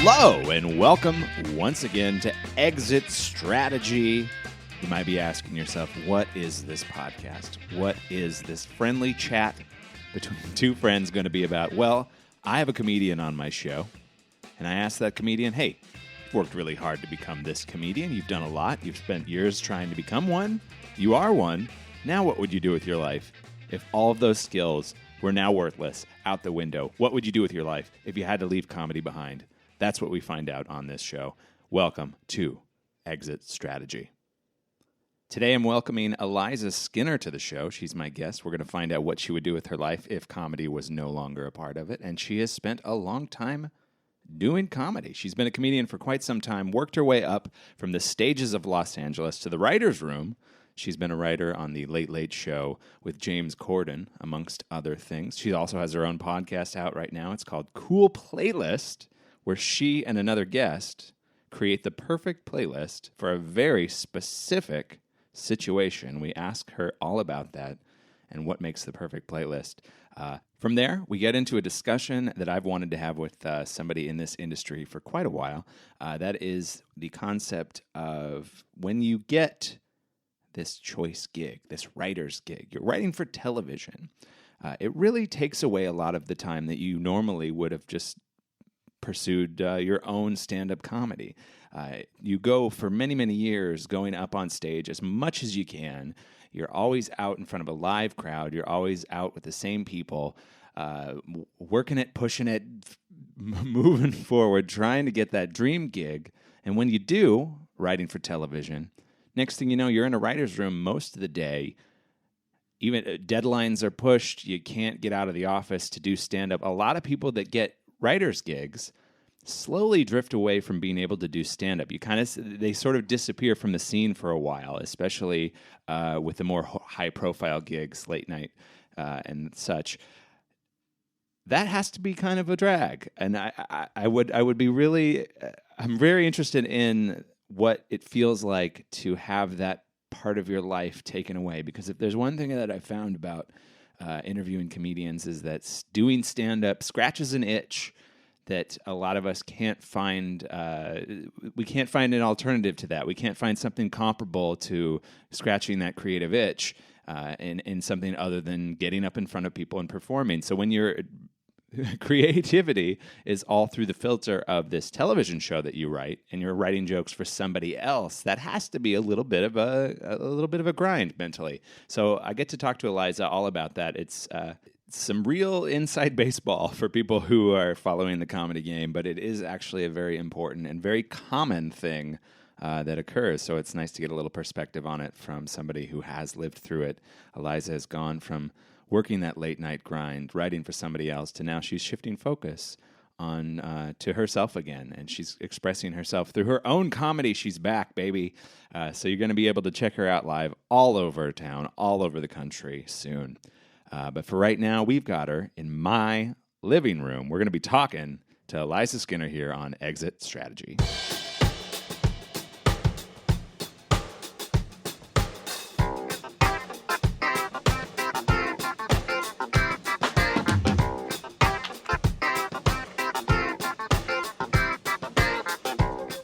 Hello and welcome once again to Exit Strategy. You might be asking yourself, what is this podcast? What is this friendly chat between two friends going to be about? Well, I have a comedian on my show, and I asked that comedian, hey, you've worked really hard to become this comedian. You've done a lot. You've spent years trying to become one. You are one. Now what would you do with your life if all of those skills were now worthless, out the window? What would you do with your life if you had to leave comedy behind? That's what we find out on this show. Welcome to Exit Strategy. Today I'm welcoming Eliza Skinner to the show. She's my guest. We're going to find out what she would do with her life if comedy was no longer a part of it. And she has spent a long time doing comedy. She's been a comedian for quite some time, worked her way up from the stages of Los Angeles to the writer's room. She's been a writer on The Late Late Show with James Corden, amongst other things. She also has her own podcast out right now. It's called Cool Playlist, where she and another guest create the perfect playlist for a very specific situation. We ask her all about that and what makes the perfect playlist. From there, we get into a discussion that I've wanted to have with somebody in this industry for quite a while. That is the concept of when you get this choice gig, this writer's gig. You're writing for television. It really takes away a lot of the time that you normally would have just pursued your own stand-up comedy. You go for many, many years going up on stage as much as you can. You're always out in front of a live crowd. You're always out with the same people, working it, pushing it, moving forward, trying to get that dream gig. And when you do, writing for television, next thing you know, you're in a writer's room most of the day. Even deadlines are pushed. You can't get out of the office to do stand-up. A lot of people that get writers' gigs slowly drift away from being able to do stand-up. They sort of disappear from the scene for a while, especially with the more high-profile gigs, late night and such. That has to be kind of a drag, and I would be really. I'm very interested in what it feels like to have that part of your life taken away. Because if there's one thing that I found about interviewing comedians is that doing stand-up scratches an itch that a lot of us can't find. We can't find an alternative to that. We can't find something comparable to scratching that creative itch in something other than getting up in front of people and performing. So when your creativity is all through the filter of this television show that you write, and you're writing jokes for somebody else, that has to be a little bit of a grind mentally. So I get to talk to Eliza all about that. It's some real inside baseball for people who are following the comedy game, but it is actually a very important and very common thing that occurs. So it's nice to get a little perspective on it from somebody who has lived through it. Eliza has gone from working that late night grind, writing for somebody else, to now she's shifting focus on to herself again, and she's expressing herself through her own comedy. She's back, baby. So you're going to be able to check her out live all over town, all over the country soon. But for right now, we've got her in my living room. We're going to be talking to Eliza Skinner here on Exit Strategy.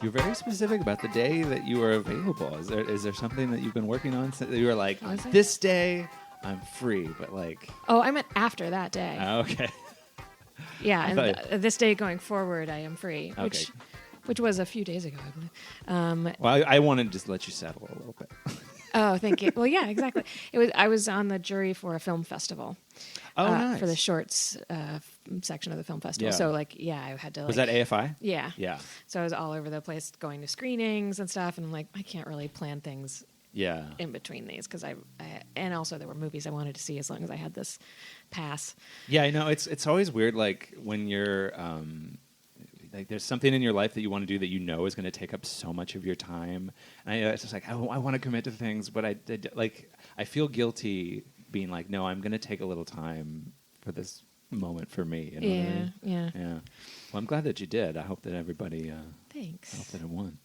You're very specific about the day that you are available. Is there something that you've been working on? You were like, on this day, I'm free, but like... Oh, I meant after that day. Okay. Yeah, and this day going forward, I am free, Okay. which was a few days ago, I believe. Well, I wanted to just let you settle a little bit. Oh, thank you. Well, yeah, exactly. I was on the jury for a film festival. Nice. For the shorts section of the film festival. Yeah. So, I had to... Was that AFI? Yeah. Yeah. So I was all over the place going to screenings and stuff, and I'm like, I can't really plan things in between these, because and also there were movies I wanted to see as long as I had this pass. Yeah, I know. It's always weird, like, when you're... like there's something in your life that you want to do that you know is going to take up so much of your time, and it's just like I want to commit to things, but I feel guilty being like, no, I'm going to take a little time for this moment for me. You know what I mean? Yeah. Well, I'm glad that you did. I hope that everybody. Thanks. I hope that it won.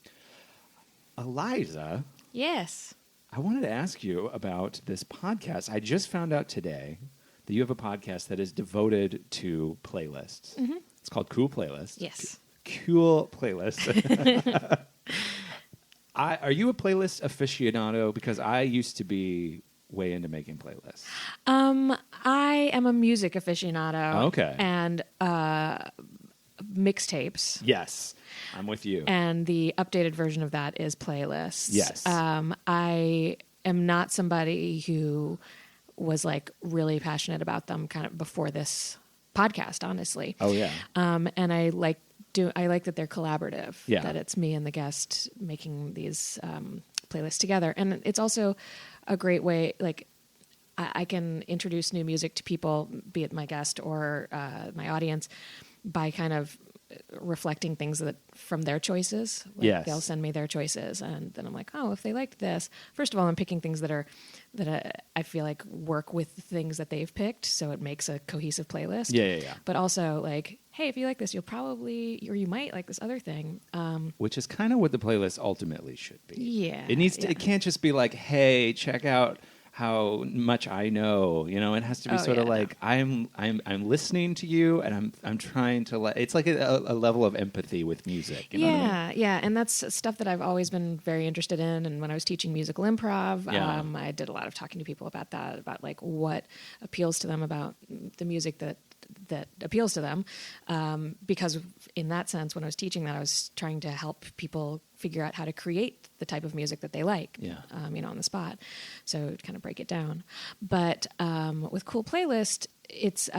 Eliza. Yes. I wanted to ask you about this podcast. I just found out today that you have a podcast that is devoted to playlists. Mm-hmm. It's called Cool Playlist. Yes. cool playlist. Are you a playlist aficionado? Because I used to be way into making playlists. I am a music aficionado. Okay. And mixtapes. Yes, I'm with you. And the updated version of that is playlists. Yes. I am not somebody who was like really passionate about them kind of before this podcast, honestly. Oh yeah. And I like that they're collaborative. Yeah. That it's me and the guest making these playlists together, and it's also a great way. Like I can introduce new music to people, be it my guest or my audience, by kind of reflecting things that from their choices. Like Yes. They'll send me their choices, and then I'm like, oh, if they liked this, first of all, I'm picking things that I feel like work with the things that they've picked, so it makes a cohesive playlist. Yeah. But also, like, hey, if you like this, you'll probably, or you might like this other thing. Which is kind of what the playlist ultimately should be. Yeah. It needs to. It can't just be like, hey, check out how much I know. You know, it has to be sort of like I'm listening to you, and I'm trying to it's like a level of empathy with music. You know what I mean? Yeah, and that's stuff that I've always been very interested in. And when I was teaching musical improv, I did a lot of talking to people about that, about like what appeals to them about the music that appeals to them, because in that sense, when I was teaching that, I was trying to help people figure out how to create the type of music that they like, on the spot. So kind of break it down. But with Cool Playlist, it's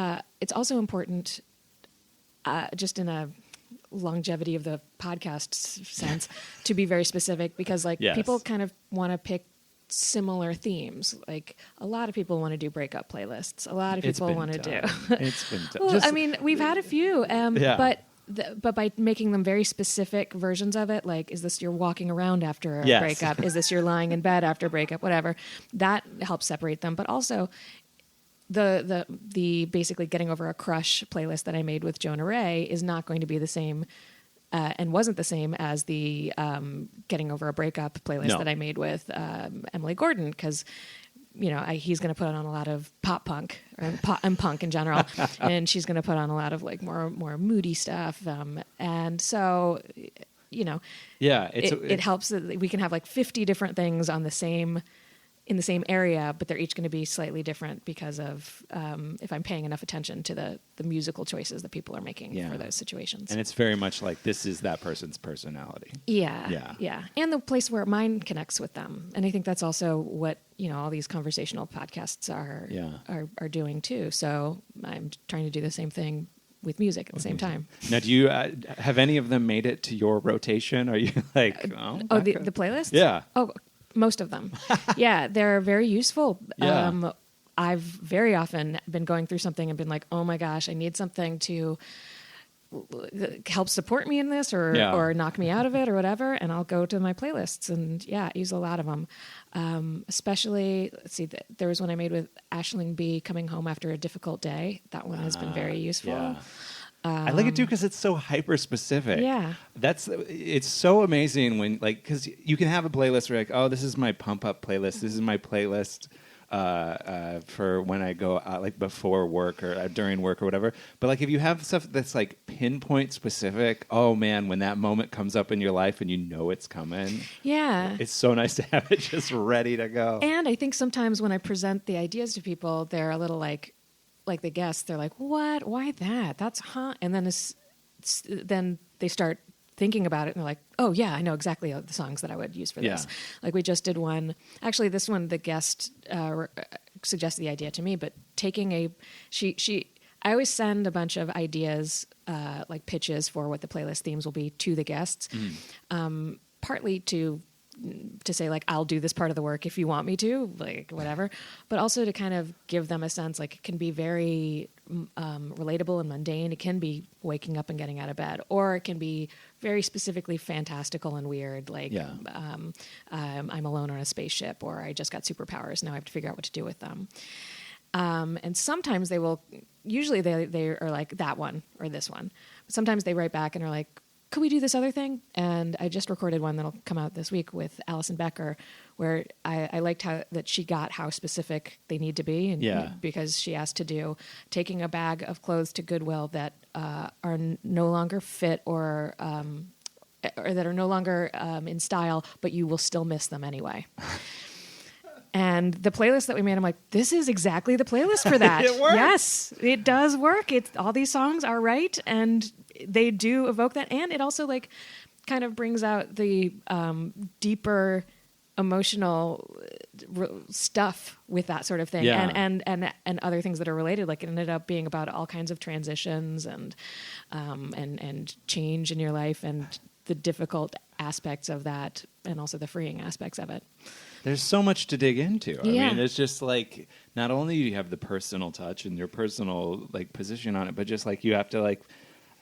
also important, just in a longevity of the podcast sense, to be very specific, because people kind of want to pick similar themes. Like a lot of people want to do breakup playlists. A lot of people want to do. It's been done. Well, I mean, we've had a few, but by making them very specific versions of it, like, is this you're walking around after a breakup? Is this you're lying in bed after a breakup? Whatever. That helps separate them. But also, the basically getting over a crush playlist that I made with Jonah Ray is not going to be the same. And wasn't the same as the getting over a breakup playlist that I made with Emily Gordon, because he's going to put on a lot of pop punk and punk in general, and she's going to put on a lot of like more moody stuff, and so it helps that we can have like 50 different things on in the same area, but they're each going to be slightly different because of if I'm paying enough attention to the musical choices that people are making for those situations. And it's very much like this is that person's personality. Yeah. And the place where mine connects with them. And I think that's also what, all these conversational podcasts are doing too. So I'm trying to do the same thing with music at the same time. Now, do you have any of them made it to your rotation? Are you like, the playlist? Yeah. Oh, most of them. Yeah, they're very useful. Yeah. I've very often been going through something and been like, oh my gosh, I need something to help support me in this or knock me out of it or whatever. And I'll go to my playlists and I use a lot of them. Especially, let's see, there was one I made with Aisling B, Coming Home After a Difficult Day. That one has been very useful. Yeah. I like it too because it's so hyper specific. Yeah, it's so amazing when because you can have a playlist where like, oh, this is my pump up playlist. This is my playlist for when I go out, like before work or during work or whatever. But like if you have stuff that's like pinpoint specific, oh man, when that moment comes up in your life and it's coming, it's so nice to have it just ready to go. And I think sometimes when I present the ideas to people, they're a little like the guests, they're like, what? Why that? That's And then then they start thinking about it and they're like, oh yeah, I know exactly the songs that I would use for this. Like we just did one. Actually, this one, the guest suggested the idea to me, but taking I always send a bunch of ideas, like pitches for what the playlist themes will be to the guests, partly to say like, I'll do this part of the work if you want me to, like whatever, but also to kind of give them a sense, like it can be very relatable and mundane. It can be waking up and getting out of bed, or it can be very specifically fantastical and weird, like I'm alone on a spaceship, or I just got superpowers, now I have to figure out what to do with them. And sometimes usually they are like that one or this one. Sometimes they write back and are like, could we do this other thing? And I just recorded one that'll come out this week with Allison Becker, where I liked that she got how specific they need to be, and because she asked to do taking a bag of clothes to Goodwill that no longer fit or that are no longer in style, but you will still miss them anyway. And the playlist that we made, I'm like, this is exactly the playlist for that. It works. Yes, it does work. All these songs are right, and they do evoke that. And it also like kind of brings out the deeper emotional stuff with that sort of thing, Yeah. and other things that are related. Like it ended up being about all kinds of transitions and change in your life and the difficult aspects of that, and also the freeing aspects of it. There's so much to dig into. Yeah. I mean, it's just like, not only do you have the personal touch and your personal like position on it, but just like you have to like,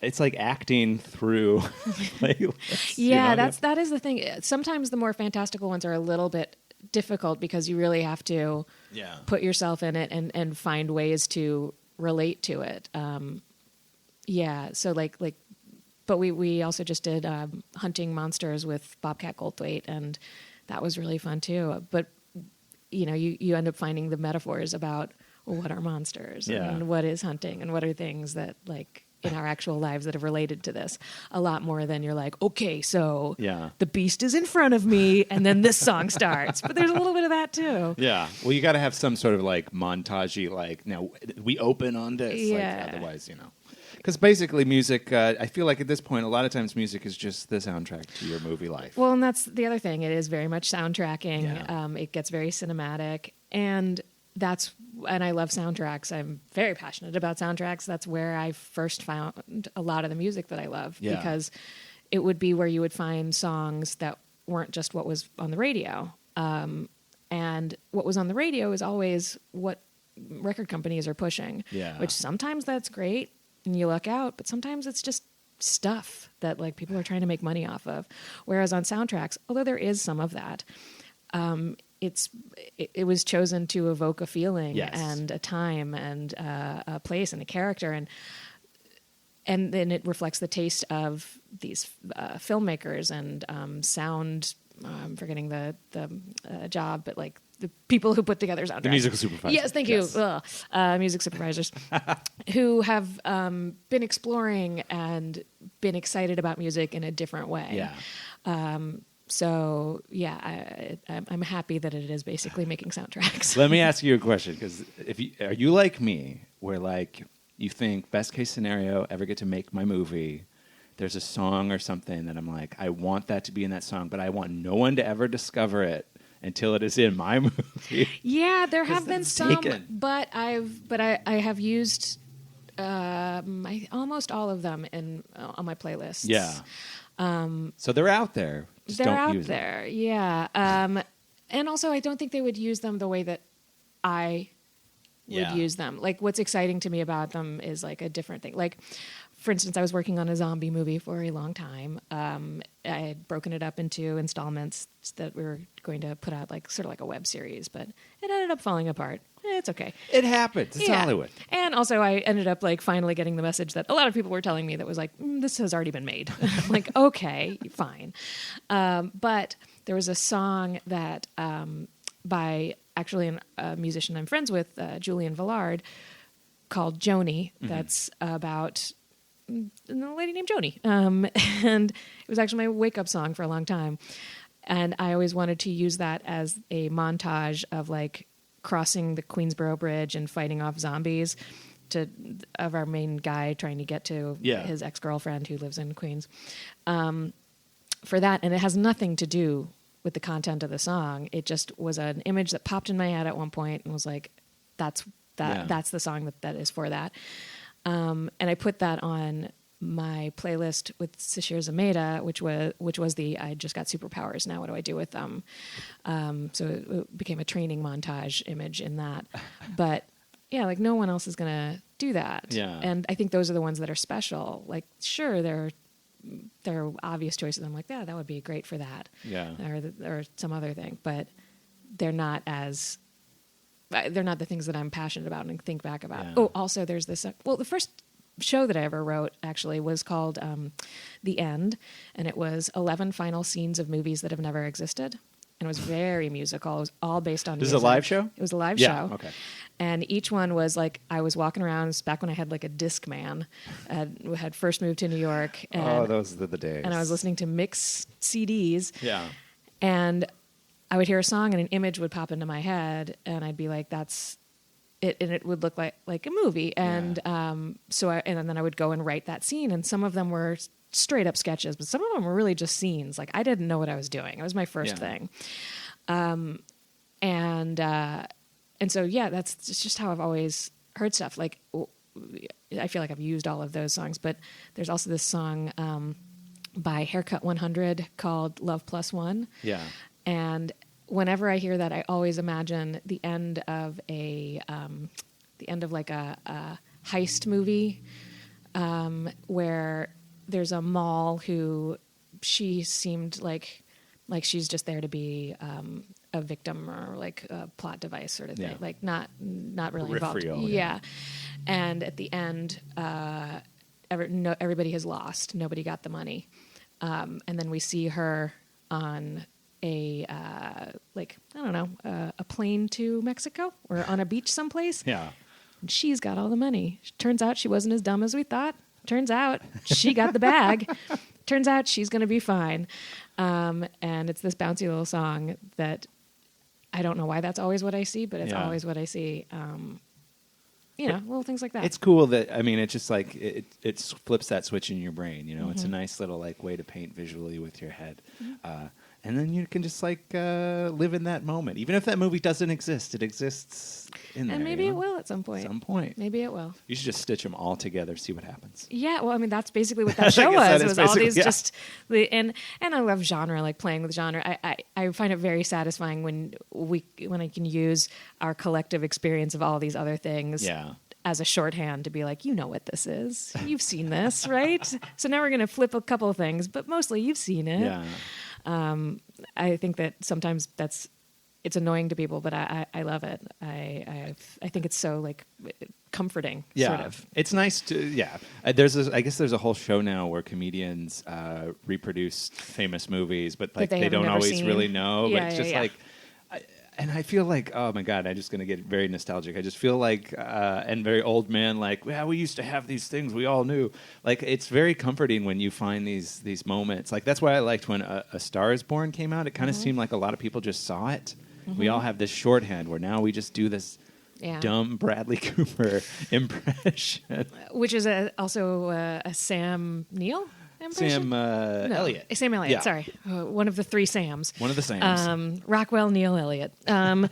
it's like acting through playlists. Yeah, that is the thing. Sometimes the more fantastical ones are a little bit difficult because you really have to put yourself in it and find ways to relate to it. So like, but we also just did Hunting Monsters with Bobcat Goldthwait, and that was really fun too. But you end up finding the metaphors about what are monsters and what is hunting and what are things that like in our actual lives that have related to this a lot more than you're like, okay, so the beast is in front of me and then this song starts. But there's a little bit of that too. Yeah. Well, you got to have some sort of like montagey, like, now we open on this. Yeah. Like, otherwise, Because basically music, I feel like at this point, a lot of times music is just the soundtrack to your movie life. Well, and that's the other thing. It is very much soundtracking. Yeah. It gets very cinematic. And I love soundtracks. I'm very passionate about soundtracks. That's where I first found a lot of the music that I love. Yeah. Because it would be where you would find songs that weren't just what was on the radio. And what was on the radio is always what record companies are pushing. Yeah. Which sometimes that's great and you luck out, but sometimes it's just stuff that like people are trying to make money off of. Whereas on soundtracks, although there is some of that, it was chosen to evoke a feeling and a time and a place and a character, and then it reflects the taste of these filmmakers and sound. I'm forgetting the job, but like the people who put together soundtracks. The musical supervisors. Yes, thank you. Music supervisors who have been exploring and been excited about music in a different way. Yeah. So I'm happy that it is basically making soundtracks. Let me ask you a question, because are you like me, where like you think best case scenario, ever get to make my movie, there's a song or something that I'm like, I want that to be in that song, but I want no one to ever discover it until it is in my movie. Yeah, there have been some, taken. but I have used almost all of them on my playlists. Yeah. So they're out there. Just they're don't out use there. them. Yeah. And also, I don't think they would use them the way that I would use them. Like, what's exciting to me about them is like a different thing. Like, for instance, I was working on a zombie movie for a long time. I had broken it up into installments that we were going to put out, like sort of like a web series, but it ended up falling apart. It's okay. It happens. It's Hollywood. And also, I ended up like finally getting the message that a lot of people were telling me that was like, this has already been made. I'm like, okay, fine. But there was a song that by actually a musician I'm friends with, Julian Villard, called Joni. Mm-hmm. That's about a lady named Joni. And it was actually my wake-up song for a long time. And I always wanted to use that as a montage of like crossing the Queensboro Bridge and fighting off zombies of our main guy trying to get to his ex-girlfriend who lives in Queens. For that, and it has nothing to do with the content of the song. It just was an image that popped in my head at one point and was like, that's the song that is for that. And I put that on my playlist with Sashir Zameda, which was the I just got superpowers. Now what do I do with them? So it became a training montage image in that. But yeah, like no one else is gonna do that. Yeah. And I think those are the ones that are special. Like sure, there are obvious choices. I'm like, yeah, that would be great for that. Yeah. Or some other thing, but they're not the things that I'm passionate about and think back about. Yeah. Oh, also there's this, the first show that I ever wrote actually was called The End, and it was 11 final scenes of movies that have never existed. And it was very musical. It was all based on music. This is a live show? It was a live show. Okay. And each one was like, I was walking around, it was back when I had like a Discman, had first moved to New York. And, those are the days. And I was listening to mixed CDs. Yeah. And I would hear a song and an image would pop into my head, and I'd be like, that's it. And it would look like a movie. And and then I would go and write that scene. And some of them were straight up sketches, but some of them were really just scenes. Like I didn't know what I was doing. It was my first thing. And so, yeah, that's just how I've always heard stuff. Like, I feel like I've used all of those songs, but there's also this song by Haircut 100 called Love Plus One. Yeah. And whenever I hear that, I always imagine the end of like a heist movie, where there's a mall who she seemed like she's just there to be a victim or like a plot device sort of thing, like not really involved. Yeah. And at the end, everybody has lost. Nobody got the money. And then we see her on a plane to Mexico or on a beach someplace. Yeah. And she's got all the money. Turns out she wasn't as dumb as we thought. Turns out she got the bag. Turns out she's going to be fine. And it's this bouncy little song that I don't know why that's always what I see, but it's always what I see. Little things like that. It's cool that, I mean, it's just like it flips that switch in your brain. You know, it's a nice little like way to paint visually with your head. And then you can just like live in that moment. Even if that movie doesn't exist, it exists in there. And maybe it will at some point. Maybe it will. You should just stitch them all together, see what happens. Yeah, well, I mean, that's basically what that show was. It was all these and I love genre, like playing with genre. I find it very satisfying when I can use our collective experience of all these other things. Yeah. As a shorthand to be like, you know what this is. You've seen this, right? So now we're going to flip a couple of things, but mostly you've seen it. Yeah. I think that sometimes it's annoying to people, but I love it. I think it's so like comforting. Yeah. Sort of. It's nice to I guess there's a whole show now where comedians reproduce famous movies, but like they don't always really know. Yeah, but it's just like. And I feel like, oh my God, I'm just going to get very nostalgic. I just feel like, and very old man, like, well, we used to have these things we all knew. Like, it's very comforting when you find these moments. Like, that's why I liked when A Star is Born came out. It kind of seemed like a lot of people just saw it. We all have this shorthand where now we just do this dumb Bradley Cooper impression. Which is also a Sam Neill impression? Elliott. Sam Elliott, Yeah. sorry. One of the three Sams. One of the Sams. Rockwell, Neil, Elliott. Mount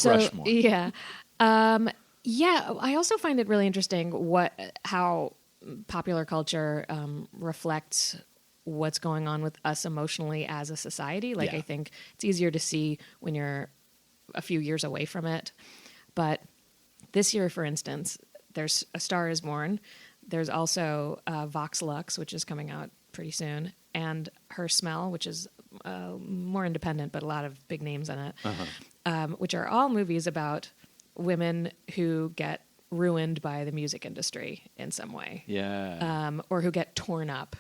Rushmore. Yeah. I also find it really interesting how popular culture reflects what's going on with us emotionally as a society. Like, I think it's easier to see when you're a few years away from it. But this year, for instance, there's A Star is Born. There's also Vox Lux, which is coming out pretty soon, and Her Smell, which is more independent, but a lot of big names in it, which are all movies about women who get ruined by the music industry in some way. Yeah. Or who get torn up.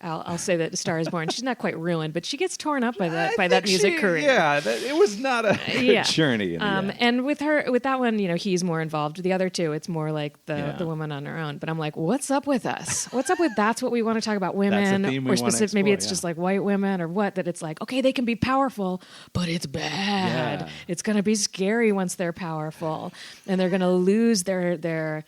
I'll say that A Star is Born. She's not quite ruined, but she gets torn up by that music career. Yeah, it was not a good journey. In the end. And with that one, he's more involved. The other two, it's more like the woman on her own. But I'm like, what's up with us? What's up with that's what we want to talk about, women, that's the theme we or specific? Explore, maybe it's just like white women or what? That it's like, okay, they can be powerful, but it's bad. Yeah. It's gonna be scary once they're powerful, and they're gonna lose their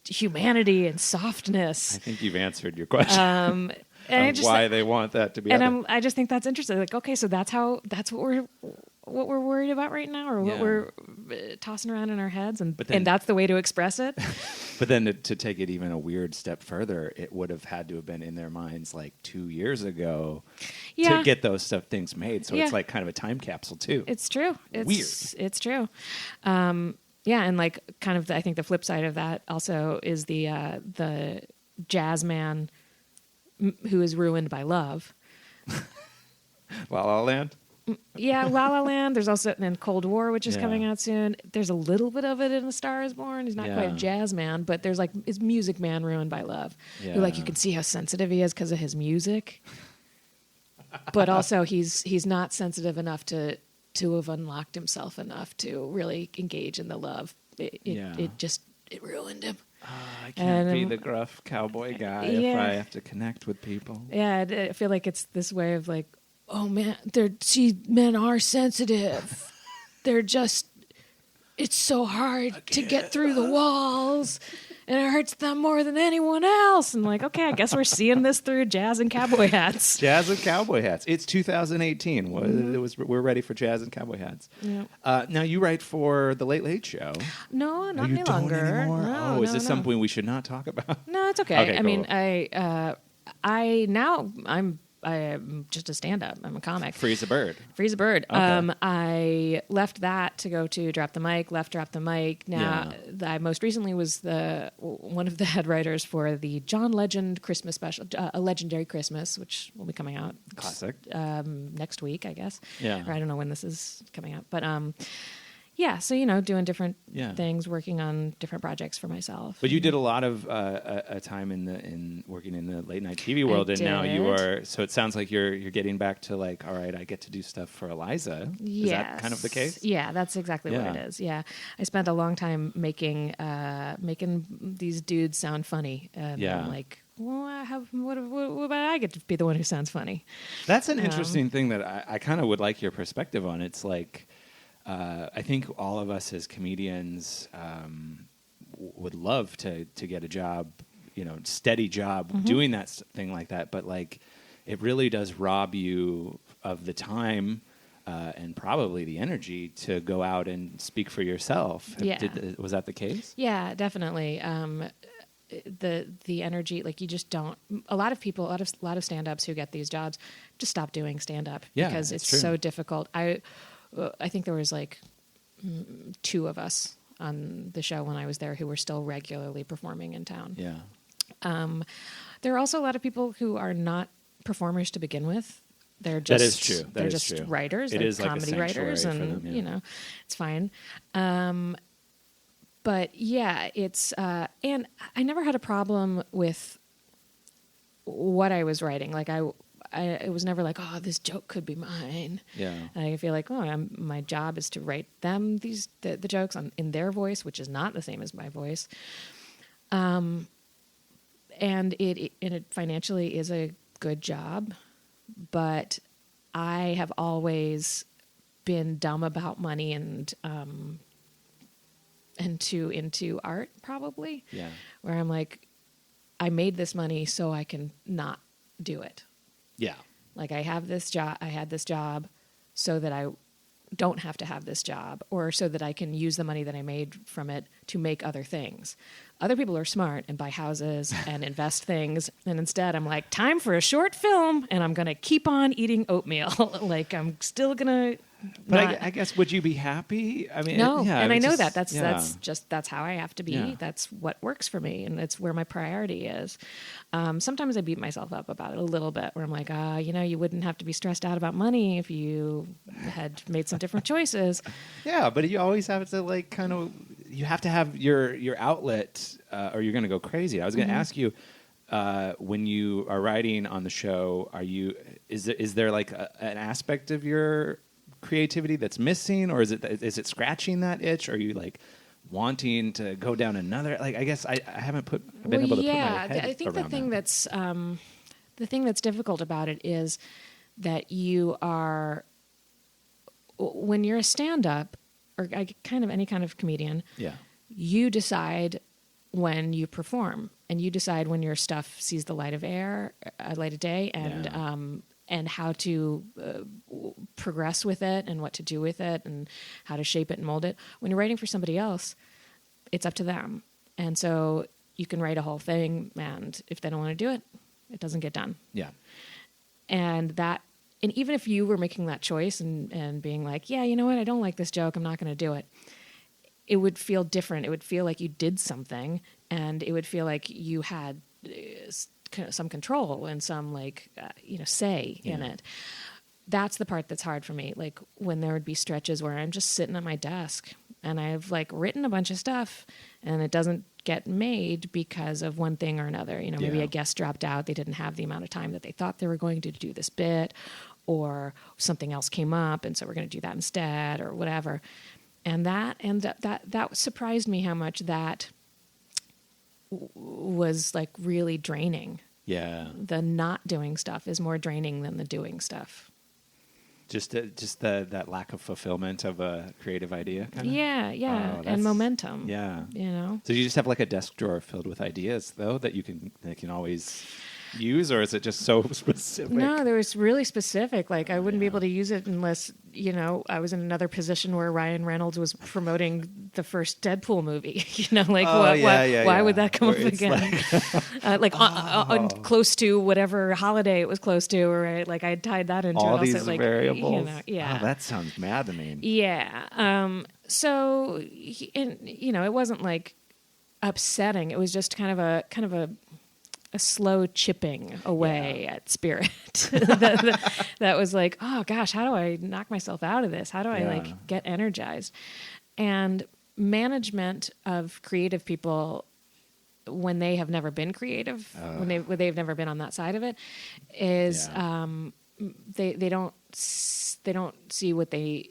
humanity and softness. I think you've answered your question. And why they want that to be. And I just think that's interesting. Like, okay, so that's what we're worried about right now, or what we're tossing around in our heads, and that's the way to express it. But then to take it even a weird step further, it would have had to have been in their minds like 2 years ago to get those things made. So it's like kind of a time capsule too. It's true. It's weird. It's true. And like kind of I think the flip side of that also is the jazz man who is ruined by love. La La Land? Yeah, La La Land. There's also then Cold War, which is coming out soon. There's a little bit of it in A Star is Born. He's not quite a jazz man, but there's like is music man ruined by love. Yeah. Like you can see how sensitive he is because of his music. But also he's not sensitive enough to to have unlocked himself enough to really engage in the love. It ruined him. I can't be the gruff cowboy guy if I have to connect with people. Yeah, I feel like it's this way of like, oh man, men are sensitive. They're just, it's so hard to get through the walls, and it hurts them more than anyone else. And like, okay, I guess we're seeing this through jazz and cowboy hats. Jazz and cowboy hats. It's 2018. We're ready for jazz and cowboy hats. Yep. Now you write for the Late Late Show. No, not any longer. Anymore? No, is this something we should not talk about? No, it's okay. Okay, I cool. mean, I'm just a stand-up. I'm a comic. Freeze a bird. Freeze a bird. Okay. I left that to go to Drop the Mic. Drop the Mic. Now, I most recently was one of the head writers for the John Legend Christmas special, A Legendary Christmas, which will be coming out. Classic. Next week, I guess. Yeah. Or I don't know when this is coming out, but yeah. So doing different things, working on different projects for myself. But you did a lot of a time in working in the late night TV world, and now you are. So it sounds like you're getting back to like, all right, I get to do stuff for Eliza. Yes. Is that kind of the case? Yeah, that's exactly what it is. Yeah, I spent a long time making these dudes sound funny, and I'm like, well, what about I get to be the one who sounds funny? That's an interesting thing that I kind of would like your perspective on. It's like. I think all of us as comedians would love to get a job, steady job doing that thing like that. But like, it really does rob you of the time and probably the energy to go out and speak for yourself. Yeah. Was that the case? Yeah, definitely. The energy, like you just don't. A lot of people, a lot of stand-ups who get these jobs just stop doing stand-up because it's so difficult. I think there was like 2 of us on the show when I was there who were still regularly performing in town. Yeah. There are also a lot of people who are not performers to begin with. They're just that is true. They're just writers. They're comedy writers, and them, it's fine. But yeah, it's and I never had a problem with what I was writing. Like it was never like, oh, this joke could be mine. Yeah. I feel like, my job is to write them the jokes in their voice, which is not the same as my voice. And it financially is a good job, but I have always been dumb about money and into art probably. Yeah. Where I'm like, I made this money so I can not do it. Yeah. Like I had this job so that I don't have to have this job, or so that I can use the money that I made from it to make other things. Other people are smart and buy houses and invest things. And instead I'm like, time for a short film, and I'm going to keep on eating oatmeal. Like I'm still going to. But I guess, would you be happy? I mean, no, and I know that. That's how I have to be. Yeah. That's what works for me, and it's where my priority is. Sometimes I beat myself up about it a little bit, where I'm like, you wouldn't have to be stressed out about money if you had made some different choices. Yeah, but you always have to like kind of. You have to have your outlet, or you're going to go crazy. I was going to ask you. When you are writing on the show, is there like an aspect of your creativity that's missing, or is it scratching that itch? Or are you like wanting to go down another? Like, I guess I haven't been able to put my head I think around the thing that's difficult about it is that you are, when you're a stand-up or kind of any kind of comedian, you decide when you perform, and you decide when your stuff sees the light of day, and how to progress with it, and what to do with it, and how to shape it and mold it. When you're writing for somebody else, it's up to them. And so you can write a whole thing, and if they don't want to do it, it doesn't get done. Yeah. And even if you were making that choice and being like, yeah, you know what, I don't like this joke, I'm not going to do it, it would feel different. It would feel like you did something, and it would feel like you had some control and some say in it. That's the part that's hard for me. Like when there would be stretches where I'm just sitting at my desk and I've like written a bunch of stuff and it doesn't get made because of one thing or another. Maybe a guest dropped out. They didn't have the amount of time that they thought they were going to do this bit, or something else came up, and so we're going to do that instead, or whatever. And that surprised me how much that was like really draining. Yeah. The not doing stuff is more draining than the doing stuff. Just that lack of fulfillment of a creative idea, kind of? Yeah, Oh, and momentum. Yeah. You know? So you just have like a desk drawer filled with ideas, though, that you can always use, or is it just so specific? No, there was really specific. Like, I wouldn't be able to use it unless, you know, I was in another position where Ryan Reynolds was promoting the first Deadpool movie. You know, like, why would that come up again? Like, on close to whatever holiday it was close to, right? Like, I had tied that into all it. these Also, like, variables. you know, yeah. Oh, that sounds maddening. Yeah. So, you know, it wasn't like upsetting. It was just kind of a slow chipping away at spirit that was like, oh gosh, how do I knock myself out of this? How do I like get energized? And management of creative people, when they have never been creative, when they've never been on that side of it, is they don't see what the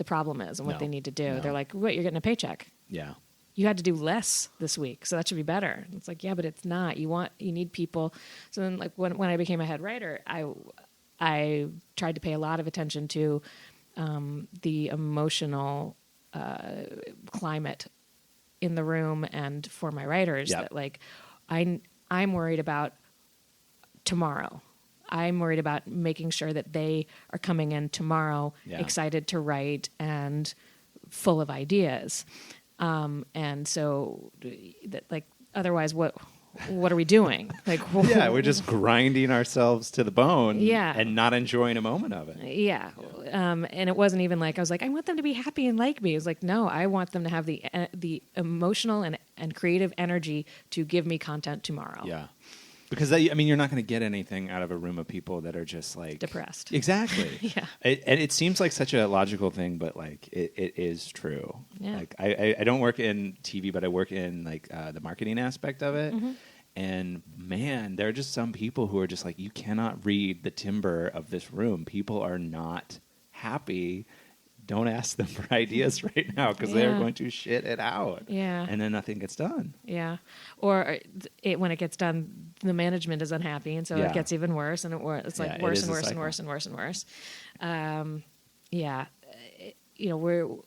problem is and what they need to do. They're like, what, you're getting a paycheck? Yeah. You had to do less this week, so that should be better. It's like, yeah, but it's not. You need people. So then, like, when I became a head writer, I tried to pay a lot of attention to the emotional climate in the room and for my writers. Yep. That, like, I'm worried about tomorrow. I'm worried about making sure that they are coming in tomorrow excited to write and full of ideas. And so that, like, otherwise what are we doing? Like, yeah, we're just grinding ourselves to the bone and not enjoying a moment of it. Yeah. And it wasn't even like, I was like, I want them to be happy and like me. It was like, no, I want them to have the emotional and creative energy to give me content tomorrow. Yeah. Because, you're not going to get anything out of a room of people that are just, like... depressed. Exactly. Yeah. And it seems like such a logical thing, but, like, it is true. Yeah. Like, I don't work in TV, but I work in, like, the marketing aspect of it. Mm-hmm. And, man, there are just some people who are just like, you cannot read the timbre of this room. People are not happy. Don't ask them for ideas right now because they're going to shit it out. Yeah. And then nothing gets done. Yeah. Or when it gets done, the management is unhappy, and so it gets even worse, and it's like worse and worse and worse and worse and worse. You know,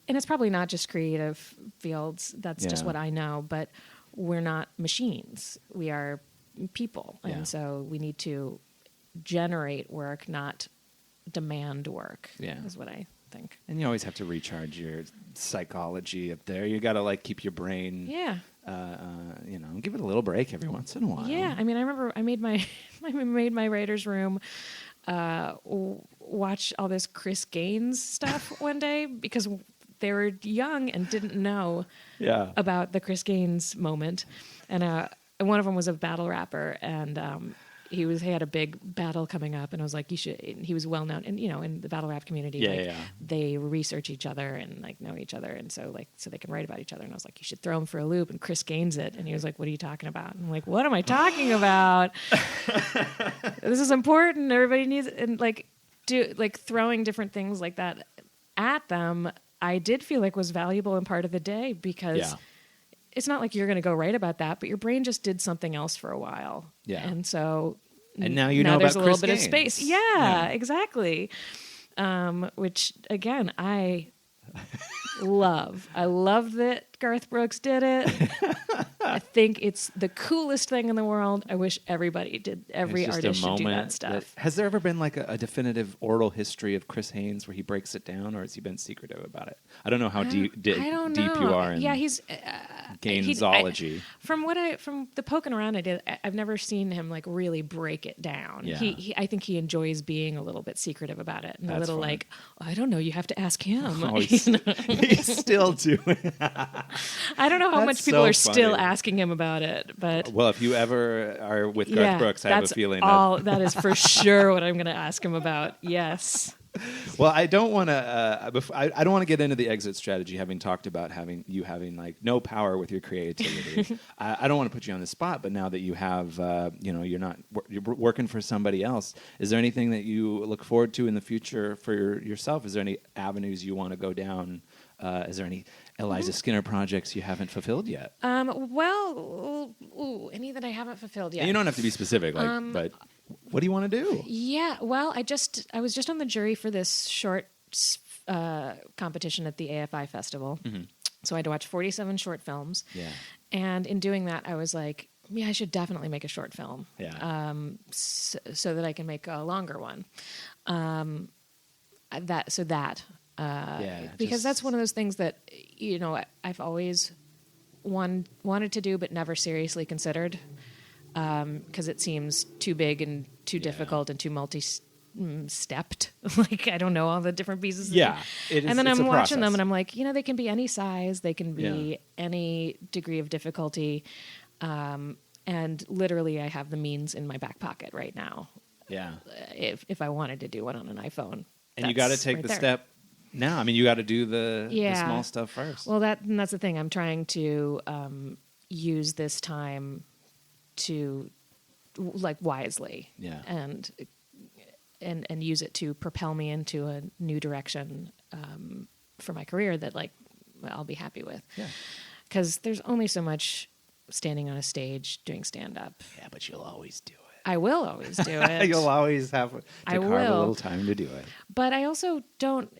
and it's probably not just creative fields. That's just what I know, but we're not machines. We are people. And so we need to generate work, not demand work, is what I think. And you always have to recharge your psychology up there. You got to, like, keep your brain, give it a little break every once in a while. Yeah. I mean, I remember I made my writer's room watch all this Chris Gaines stuff one day because they were young and didn't know about the Chris Gaines moment. And one of them was a battle rapper, and he had a big battle coming up, and I was like, he was well known, and you know, in the battle rap community, they research each other and like know each other, and so they can write about each other. And I was like, you should throw him for a loop, and Chris Gaines it, and he was like, what are you talking about? And I'm like, what am I talking about? This is important. Everybody needs, and throwing different things like that at them, I did feel like was valuable in part of the day because it's not like you're going to go write about that, but your brain just did something else for a while. Yeah. And so and now you know there's about a little Chris bit Gaines. of space. Yeah, exactly. Which again, I love. I love that Garth Brooks did it. I think it's the coolest thing in the world. I wish everybody did. Every artist should do that stuff. Has there ever been like a definitive oral history of Chris Gaines where he breaks it down, or has he been secretive about it? I don't know how deep you are in he's Gainesology. From the poking around I did, I've never seen him like really break it down. Yeah. I think he enjoys being a little bit secretive about it, and That's a little fun. like, I don't know, you have to ask him. Oh, he's still doing that. I don't know how That's much people so are still funny. asking him about it, but Well, if you ever are with Garth Brooks, I have a feeling that is for sure what I'm going to ask him about. Yes. Well, I don't want to. I don't want to get into the exit strategy, having talked about having like no power with your creativity. I don't want to put you on the spot, but now that you have, you're working for somebody else. Is there anything that you look forward to in the future for yourself? Is there any avenues you want to go down? Is there any Eliza Skinner projects you haven't fulfilled yet? Any that I haven't fulfilled yet. And you don't have to be specific, but what do you want to do? Yeah, well, I was just on the jury for this short competition at the AFI Festival. Mm-hmm. So I had to watch 47 short films. Yeah. And in doing that, I was like, yeah, I should definitely make a short film. Yeah. So that I can make a longer one. Because that's one of those things that, I've always wanted to do, but never seriously considered. Because it seems too big and too difficult and too multi-stepped. Like, I don't know all the different pieces. Yeah. And then I'm watching them and I'm like, they can be any size. They can be any degree of difficulty. And literally I have the means in my back pocket right now. Yeah. If I wanted to do one on an iPhone. And you got to take the step now. I mean, you got to do the small stuff first. Well, that's the thing. I'm trying to use this time to wisely, and use it to propel me into a new direction for my career that I'll be happy with. Yeah, because there's only so much standing on a stage doing stand up. Yeah, but you'll always do it. I will always do it. You'll always have to carve a little time to do it. But I also don't.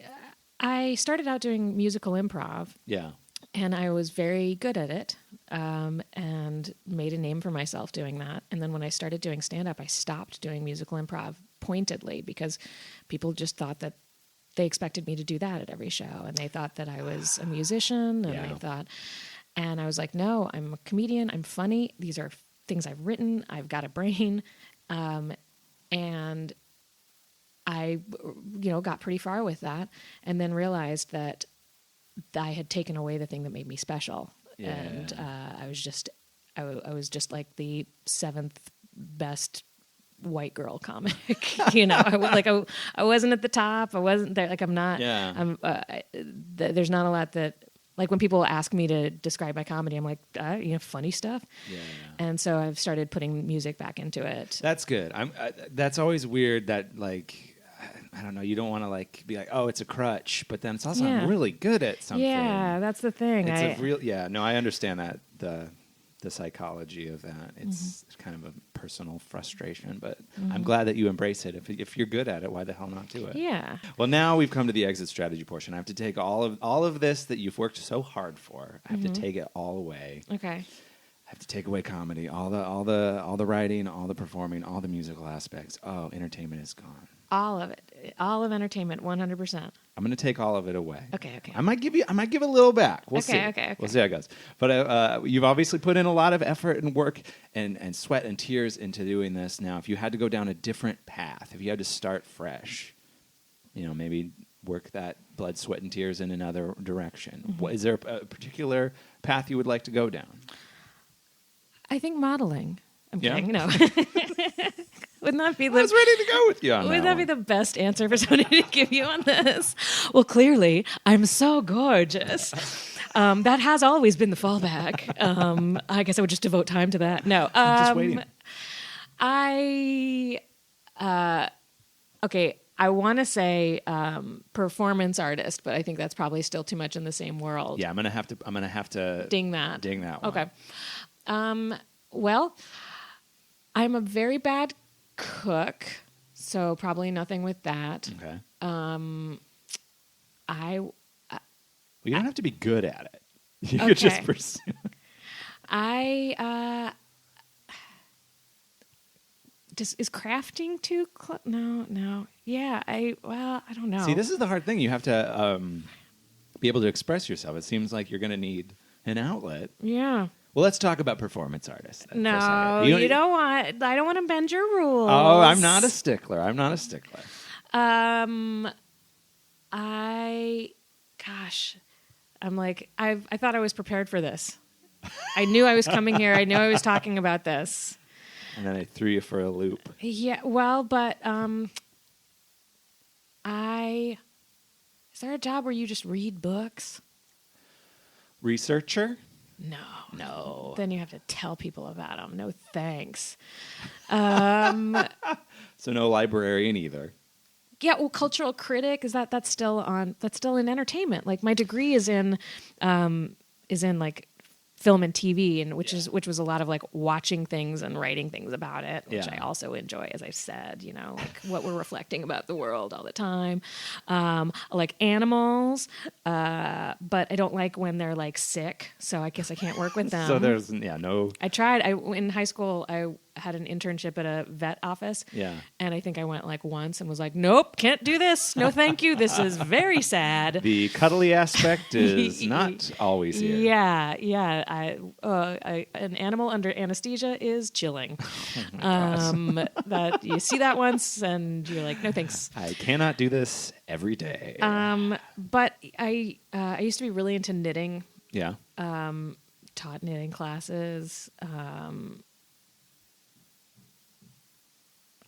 I started out doing musical improv. Yeah. And I was very good at it, and made a name for myself doing that. And then when I started doing stand-up, I stopped doing musical improv pointedly because people just thought that they expected me to do that at every show. And they thought that I was a musician, and I was like, no, I'm a comedian. I'm funny. These are things I've written. I've got a brain. And I, got pretty far with that, and then realized that I had taken away the thing that made me special. Yeah. And I was just like the 7th best white girl comic. I wasn't at the top. I wasn't there. Like, I'm not. Yeah. There's not a lot that. Like, when people ask me to describe my comedy, I'm like, funny stuff. Yeah. And so I've started putting music back into it. That's good. That's always weird that, I don't know, you don't want to be like, oh, it's a crutch, but then it's also I'm really good at something. Yeah, that's the thing. It's I understand that, the psychology of that. It's kind of a personal frustration, but I'm glad that you embrace it. If you're good at it, why the hell not do it? Yeah. Well, now we've come to the exit strategy portion. I have to take all of this that you've worked so hard for. I have to take it all away. Okay. I have to take away comedy, all the writing, all the performing, all the musical aspects. Oh, entertainment is gone. All of it. All of entertainment, 100%. I'm going to take all of it away. Okay. I might give a little back. We'll see. Okay. We'll see how it goes. But you've obviously put in a lot of effort and work and sweat and tears into doing this. Now, if you had to go down a different path, if you had to start fresh, maybe work that blood, sweat, and tears in another direction. Is there a particular path you would like to go down? I think modeling. I'm kidding. No. Wouldn't that be I was ready to go with you on Wouldn't that be the best answer for somebody to give you on this? Well, clearly, I'm so gorgeous. That has always been the fallback. I guess I would just devote time to that. No. I'm just waiting. I want to say performance artist, but I think that's probably still too much in the same world. Yeah, I'm gonna have to ding that one. Okay. Well, I'm a very bad cook, so probably nothing with that. Okay. You don't have to be good at it. You could just pursue. Is crafting too close? No. Yeah, I don't know. See, this is the hard thing. You have to be able to express yourself. It seems like you're going to need an outlet. Yeah. Well, let's talk about performance artists. No, you don't want. I don't want to bend your rules. Oh, I'm not a stickler. I thought I was prepared for this. I knew I was coming here. I knew I was talking about this. And then I threw you for a loop. Yeah, well, but Is there a job where you just read books? Researcher? No. No. Then you have to tell people about them. No thanks. So no librarian either. Yeah, well, cultural critic, that's still in entertainment. Like my degree is in like film and TV, and which was a lot of like watching things and writing things about it, which I also enjoy, as I said, like what we're reflecting about the world all the time. I like animals, but I don't like when they're like sick, so I guess I can't work with them. So there's no. I tried. In high school, I had an internship at a vet office. Yeah. And I think I went like once and was like, nope, can't do this. No, thank you. This is very sad. The cuddly aspect is not always here. Yeah, yeah. An animal under anesthesia is chilling. That you see that once and you're like, no thanks. I cannot do this every day. But I used to be really into knitting. Yeah. Taught knitting classes.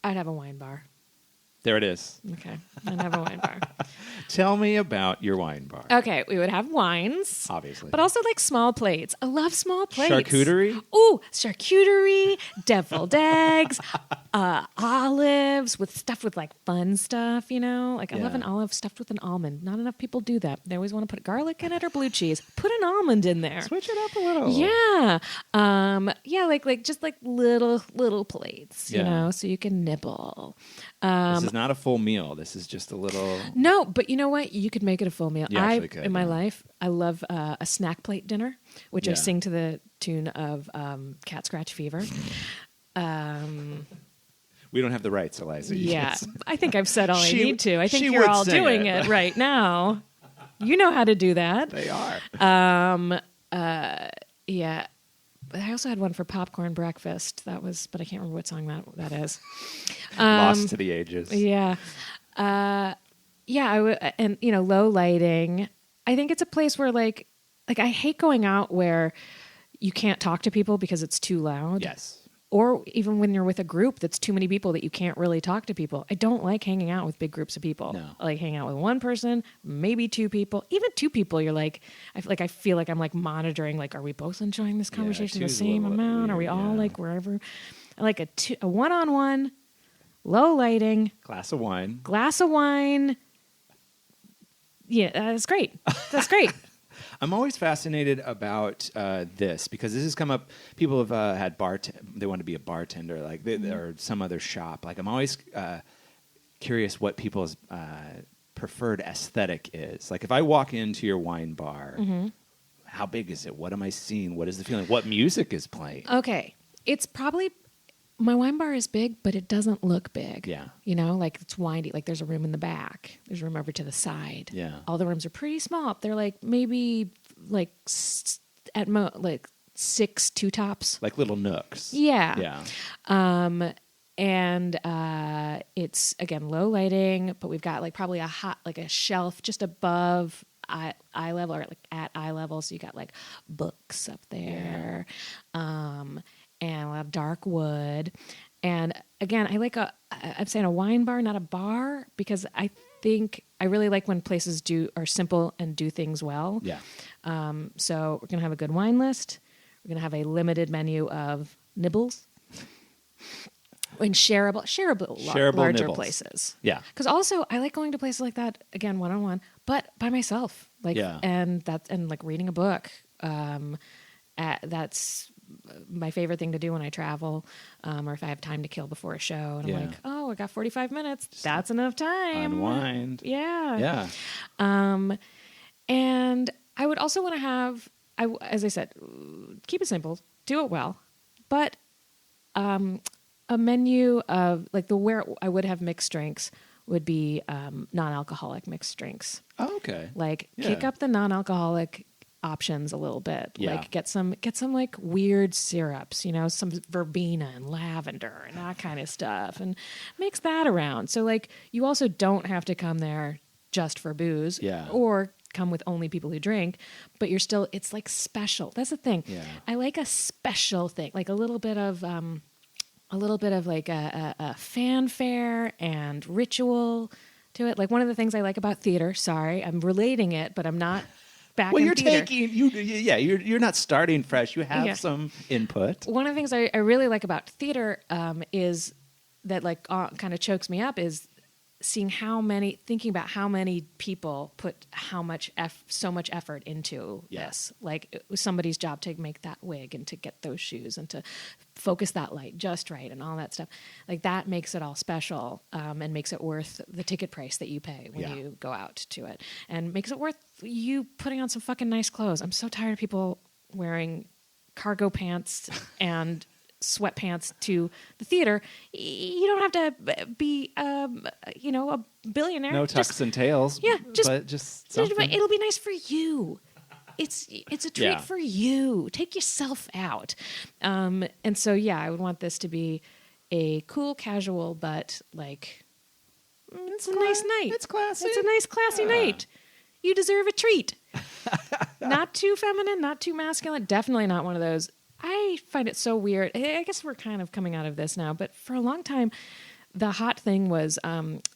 I'd have a wine bar. There it is. Okay, I'd have a wine bar. Tell me about your wine bar. Okay, we would have wines. Obviously. But also like small plates. I love small plates. Charcuterie? Ooh, charcuterie, deviled eggs, olives with stuff with like fun stuff, Like I love an olive stuffed with an almond. Not enough people do that. They always want to put garlic in it or blue cheese. Put an almond in there. Switch it up a little. Yeah. Like just like little plates, so you can nibble. This is not a full meal. This is just a little. No, but you know what? You could make it a full meal. You actually could, in my life, I love a snack plate dinner, which I Yeah. sing to the tune of Cat Scratch Fever. We don't have the rights, Eliza. You Yeah, just- I think I've said all I She- need to. I think she you're would all sing doing it. it right now. You know how to do that. They are. Yeah. But I also had one for popcorn breakfast. But I can't remember what song that is. Lost to the ages. Yeah. And low lighting. I think it's a place where like I hate going out where you can't talk to people because it's too loud. Yes. Or even when you're with a group that's too many people that you can't really talk to people. I don't like hanging out with big groups of people. No. I like hanging out with one person, maybe two people. Even two people, you're like, I feel like I'm like monitoring, like, are we both enjoying this conversation the two's a same little amount? Are we weird, all yeah. like wherever? I like a one-on-one, low lighting, Glass of wine. glass of wine. Yeah, that's great. That's great. I'm always fascinated about this because this has come up. People have had they want to be a bartender, like or some other shop. Like I'm always curious what people's preferred aesthetic is. Like if I walk into your wine bar, how big is it? What am I seeing? What is the feeling? What music is playing? Okay, it's probably. My wine bar is big, but it doesn't look big. Yeah. Like it's windy. Like there's a room in the back. There's a room over to the side. Yeah. All the rooms are pretty small. They're like maybe like like 6 two-tops. Like little nooks. Yeah. Yeah. And it's again low lighting, but we've got like probably a shelf just above eye level or like at eye level. So you got like books up there. And a lot of dark wood. And again, I'm saying a wine bar, not a bar, because I think I really like when places are simple and do things well. Yeah. So we're going to have a good wine list. We're going to have a limited menu of nibbles. And shareable larger nibbles. places. Yeah. Because also I like going to places like that, again, one-on-one, but by myself. And like reading a book. That's my favorite thing to do when I travel, or if I have time to kill before a show, and I'm like, oh, I got 45 minutes. That's enough time. Unwind. Yeah. Yeah. And I would also want to have, as I said, keep it simple, do it well, but a menu of like where I would have mixed drinks would be non-alcoholic mixed drinks. Oh, okay. Like Yeah. kick up the non-alcoholic options a little bit. Yeah. Like get some like weird syrups, some verbena and lavender and that kind of stuff, and mix that around. So like you also don't have to come there just for booze, Yeah. or come with only people who drink, but it's like special. That's the thing. Yeah. I like a special thing, like a little bit of like a fanfare and ritual to it. Like one of the things I like about theater, sorry, I'm relating it, but I'm not back Well, in you're theater. you're not starting fresh. You have some input. One of the things I really like about theater is that like kind of chokes me up is thinking about how many people put so much effort into this. Like it was somebody's job to make that wig and to get those shoes and to focus that light just right and all that stuff. Like that makes it all special and makes it worth the ticket price that you pay when you go out to it, and makes it worth you putting on some fucking nice clothes. I'm so tired of people wearing cargo pants and sweatpants to the theater. You don't have to be, a billionaire. No tucks and tails. Yeah, just something. It'll be nice for you. It's a treat for you. Take yourself out. And so, I would want this to be a cool, casual, but like, it's a nice night. It's classy. It's a nice, classy night. You deserve a treat. Not too feminine, not too masculine. Definitely not one of those. I find it so weird. I guess we're kind of coming out of this now, but for a long time, the hot thing was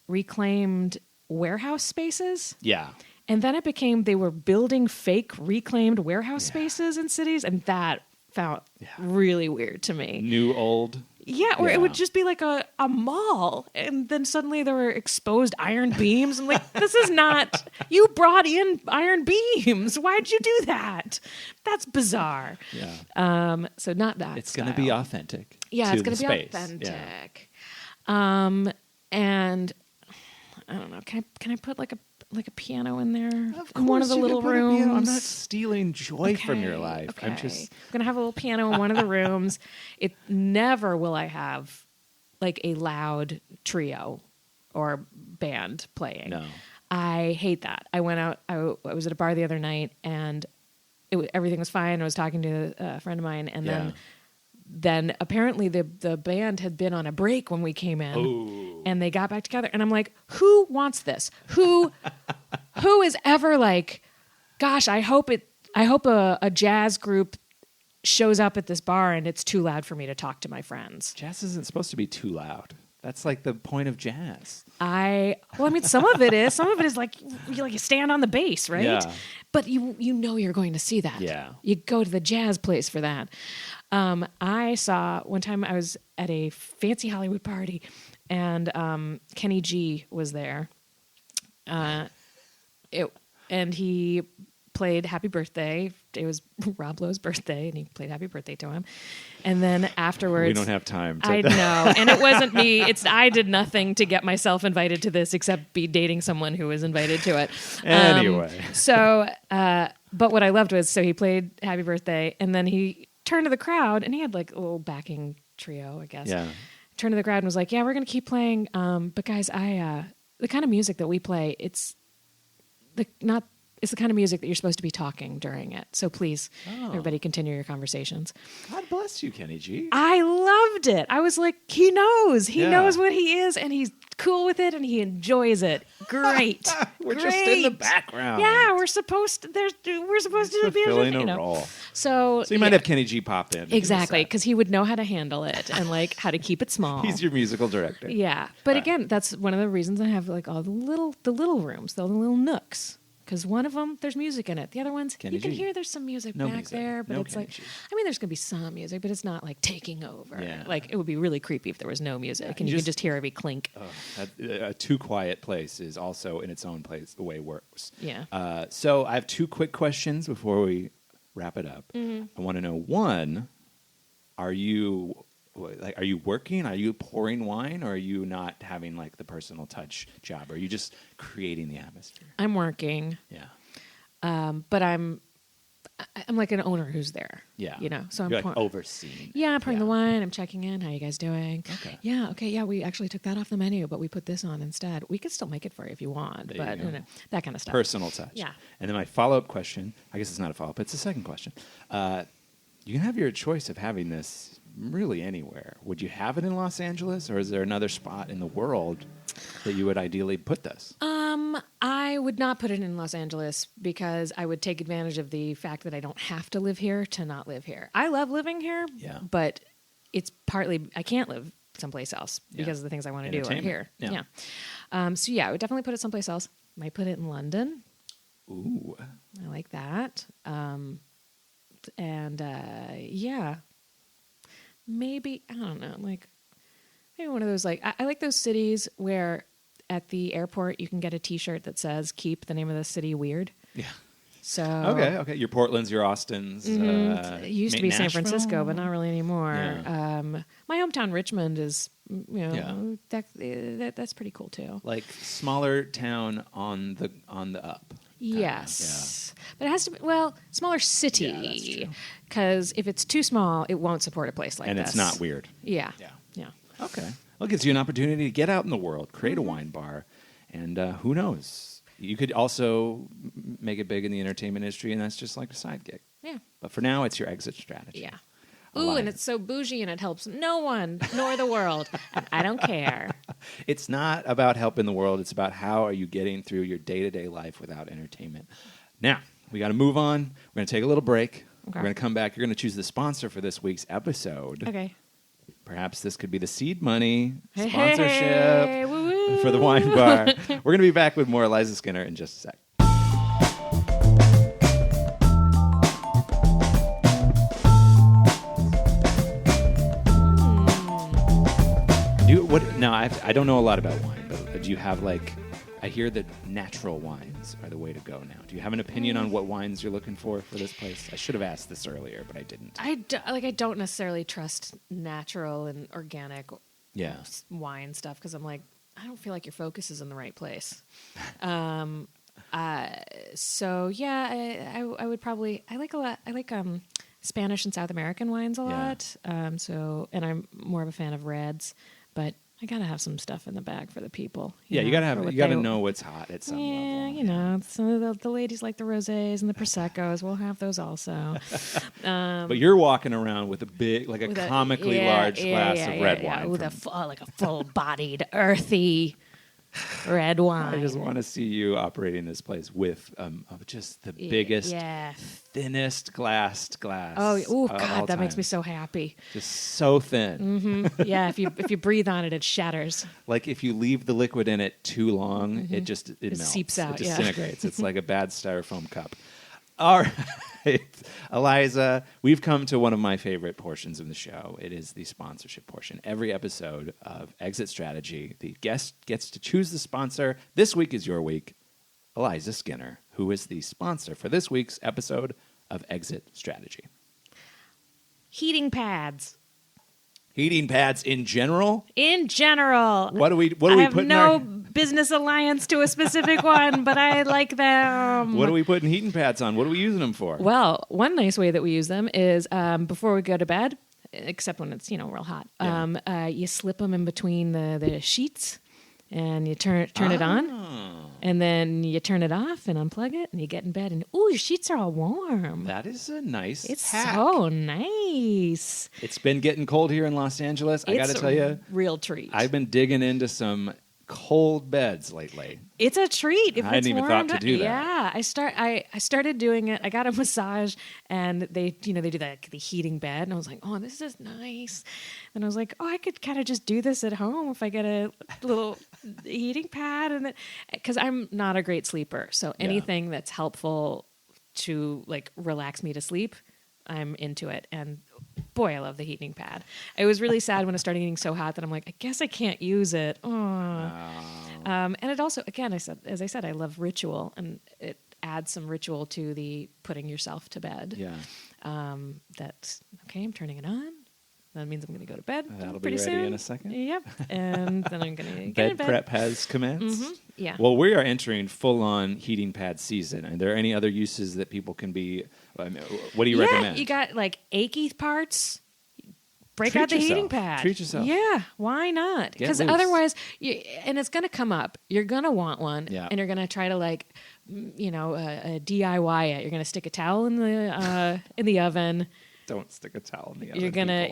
reclaimed warehouse spaces. Yeah. And then it became they were building fake reclaimed warehouse spaces in cities, and that felt really weird to me. New, old. Yeah, or it would just be like a mall, and then suddenly there were exposed iron beams. I'm like, this is not... You brought in iron beams. Why'd you do that? That's bizarre. Yeah. So not that It's going to be authentic. Yeah, it's going to be space. authentic. Yeah. And I don't know. Can I put like a piano in there in one of the little rooms? I'm not stealing joy from your life. Okay. I'm just going to have a little piano in one of the rooms. It never will I have like a loud trio or band playing. No. I hate that. I went out. I was at a bar the other night, and everything was fine. I was talking to a friend of mine, and then apparently the band had been on a break when we came in, and they got back together. And I'm like, who wants this? Who is ever like, gosh, I hope a jazz group shows up at this bar and it's too loud for me to talk to my friends. Jazz isn't supposed to be too loud. That's like the point of jazz. Some of it is. Some of it is like you stand on the bass, right? Yeah. But you know you're going to see that. Yeah. You go to the jazz place for that. I saw one time I was at a fancy Hollywood party, and Kenny G was there. And he played Happy Birthday. It was Rob Lowe's birthday, and he played Happy Birthday to him. And then afterwards... We don't have time. I know. And it wasn't me. I did nothing to get myself invited to this except be dating someone who was invited to it. Anyway. But what I loved was, so he played Happy Birthday, and then he turned to the crowd, and he had like a little backing trio, I guess. Yeah. Turned to the crowd and was like, yeah, we're going to keep playing. But guys, the kind of music that we play, it's the kind of music that you're supposed to be talking during it. So please, everybody continue your conversations. God bless you, Kenny G. I loved it. I was like, he knows. He knows what he is, and he's cool with it, and he enjoys it. Great. We're just in the background. Yeah, we're supposed to be filling a role. So you might have Kenny G pop in. Exactly, because he would know how to handle it and like how to keep it small. He's your musical director. Yeah, but again, that's one of the reasons I have like all the little rooms, the little nooks. Because one of them, there's music in it. The other ones, Kenny you can G. hear there's some music back there, but it's Kenny like, G. I mean, there's going to be some music, but it's not like taking over. Yeah. Like, it would be really creepy if there was no music and you could just hear every clink. A too quiet place is also in its own place the way it works. Yeah. So I have two quick questions before we wrap it up. Mm-hmm. I want to know, one, are you working? Are you pouring wine, or are you not having like the personal touch job? Are you just creating the atmosphere? I'm working. Yeah. But I'm like an owner who's there. Yeah. So I'm You're like overseeing. Yeah, I'm pouring the wine. I'm checking in. How you guys doing? Okay. Yeah. Okay. Yeah, we actually took that off the menu, but we put this on instead. We could still make it for you if you want, There but you go. that kind of stuff. Personal touch. Yeah. And then my follow-up question, I guess it's not a follow-up, it's a second question. You can have your choice of having this really anywhere. Would you have it in Los Angeles, or is there another spot in the world that you would ideally put this? I would not put it in Los Angeles because I would take advantage of the fact that I don't have to live here to not live here. I love living here, Yeah. but it's partly I can't live someplace else Yeah. because of the things I want to do are Entertainment. here. Yeah. So yeah, I would definitely put it someplace else. Might put it in London. Ooh. I like that. Yeah, maybe, I don't know, like maybe one of those, like, I like those cities where at the airport you can get a t-shirt that says keep the name of the city weird. Yeah. So Okay. Your Portlands, your Austins. it used to be San Nashville? Francisco, but not really anymore. Yeah. My hometown Richmond is, Yeah. that's pretty cool too. Like smaller town on the up. Yes. But it has to be, well, smaller Yeah, that's city. true. Because if it's too small, it won't support a place like And this. it's not weird. Yeah. Yeah. Yeah. Okay. Well, it gives you an opportunity to get out in the world, create a wine bar, and who knows? You could also make it big in the entertainment industry, and that's just like a side gig. Yeah. But for now, it's your exit strategy. Yeah. I Ooh, like and it. it's so bougie and it helps no one nor the world. And I don't care. It's not about helping the world. It's about how are you getting through your day-to-day life without entertainment. Now, we got to move on. We're going to take a little break. Okay. We're going to come back. You're going to choose the sponsor for this week's episode. Okay. Perhaps this could be the seed money Hey, sponsorship hey, woo-woo. for the wine bar. We're going to be back with more Eliza Skinner in just a sec. Now, I don't know a lot about wine, but do you have, like, I hear that natural wines are the way to go now. Do you have an opinion on what wines you're looking for this place? I should have asked this earlier, but I didn't. I don't necessarily trust natural and organic Yeah. wine stuff because I'm like, I don't feel like your focus is in the right place. So yeah, I would probably, I like Spanish and South American wines a Yeah. lot. And I'm more of a fan of reds, but I gotta have some stuff in the bag for the people. Yeah, you know, gotta for have, what you gotta they- know what's hot at some Yeah, level. you know, some of the ladies like the rosés and the proseccos. We'll have those also. But you're walking around with a big, like a With comically large glass of red wine. with from- like a full-bodied, earthy red wine. I just want to see you operating this place with just the biggest, Yeah. thinnest glass. Oh, of God, all that makes me time. so happy. Just so thin. Yeah, if you breathe on it, it shatters. Like if you leave the liquid in it too long, it melts. seeps out, It yeah. disintegrates. It's like a bad styrofoam cup. All right, Eliza, we've come to one of my favorite portions of the show. It is the sponsorship portion. Every episode of Exit Strategy, the guest gets to choose the sponsor. This week is your week. Eliza Skinner, who is the sponsor for this week's episode of Exit Strategy. Heating pads. Heating pads in general. In general. What do we I put have in no our... business alliance to a specific one, but I like them. What are we putting heating pads on? What are we using them for? Well, one nice way that we use them is before we go to bed, except when it's real hot. Yeah. You slip them in between the sheets, and you turn it on, Oh, and then you turn it off and unplug it, and you get in bed, and ooh, your sheets are all warm. that is a nice It's hack. so nice. It's been getting cold here in Los Angeles. I got to It's tell a you, real treat. I've been digging into some cold beds lately. It's a treat. If I hadn't it's even warmed thought to up. do that. Yeah, I started doing it. I got a massage, and they do the heating bed, and I was like, oh, this is nice. And I was like, oh, I could kind of just do this at home if I get a little heating pad, and because I'm not a great sleeper, so anything that's helpful to like relax me to sleep, I'm into it. And boy, I love the heating pad. It was really sad when it started getting so hot that I'm like, I guess I can't use it. And it also, again, as I said, I love ritual, and it adds some ritual to the putting yourself to bed. Yeah. That's okay. I'm turning it on. That means I'm going to go to bed. That'll be pretty ready soon. in a second. Yep. And then I'm going to get Bed in bed. prep has commenced. Yeah. Well, we are entering full-on heating pad season. Are there any other uses that people can be? I mean, what do you recommend? You got like achy parts. Break Treat out the heating yourself. pad. Treat yourself. Yeah, why not? Get Because loose. otherwise, and it's going to come up. You're going to want one, Yeah. and you're going to try to DIY it. You're going to stick a towel in the oven. Don't stick a towel in the oven. You're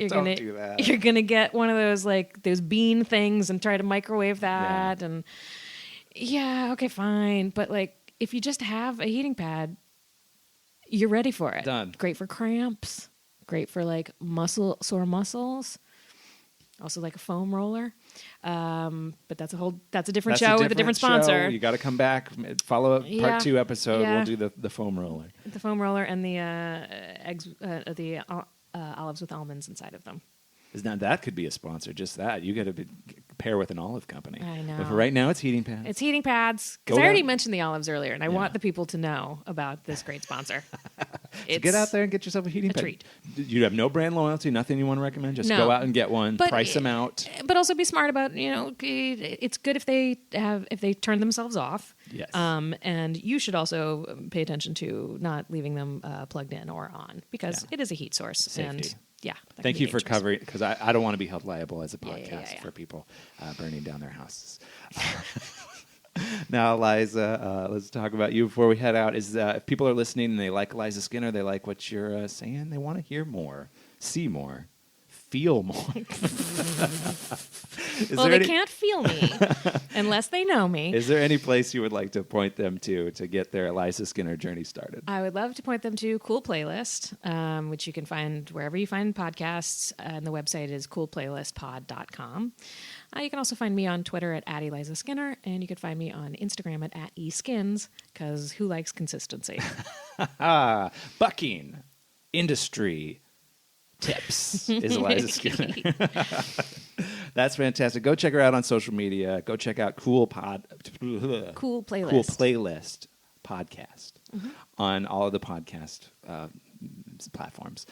Don't do that. you're gonna get one of those bean things and try to microwave that. And yeah, okay, fine. But like, if you just have a heating pad, you're ready for it. Done. Great for cramps. Great for like sore muscles. Also like a foam roller. But that's a different That's show with a different sponsor. Show. You got to come back, follow up part 2 episode. Yeah. We'll do the foam roller. The foam roller and the eggs, the olives with almonds inside of them. Now that could be a sponsor. Just that you got to pair with an olive company. I know. But for right now, it's heating pads. It's heating pads. Because I already mentioned the olives earlier, and I want the people to know about this great sponsor. So get out there and get yourself a heating pad. Treat. You have no brand loyalty, nothing you want to recommend. Just No. go out and get one. But, price them out. But also be smart about, it's good if they turn themselves off. Yes. And you should also pay attention to not leaving them plugged in or on because it is a heat source. Safety. And that Thank can be you for dangerous. covering, because I don't want to be held liable as a podcast yeah. for people burning down their houses. Now, Eliza, let's talk about you before we head out. If people are listening and they like Eliza Skinner, they like what you're saying, they want to hear more, see more, feel more. They can't feel me unless they know me. Is there any place you would like to point them to get their Eliza Skinner journey started? I would love to point them to Cool Playlist, which you can find wherever you find podcasts. And the website is coolplaylistpod.com. You can also find me on Twitter at @Eliza Skinner, and you can find me on Instagram at @eSkins, because who likes consistency? Bucking industry tips is Eliza Skinner. That's fantastic. Go check her out on social media. Go check out Cool Playlist podcast on all of the podcast platforms.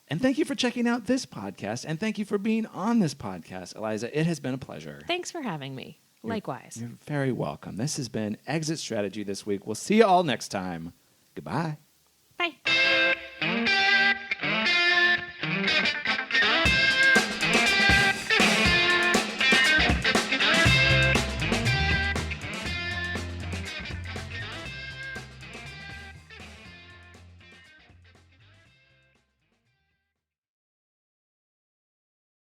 And thank you for checking out this podcast, and thank you for being on this podcast, Eliza. It has been a pleasure. Thanks for having me. Likewise. You're very welcome. This has been Exit Strategy this week. We'll see you all next time. Goodbye.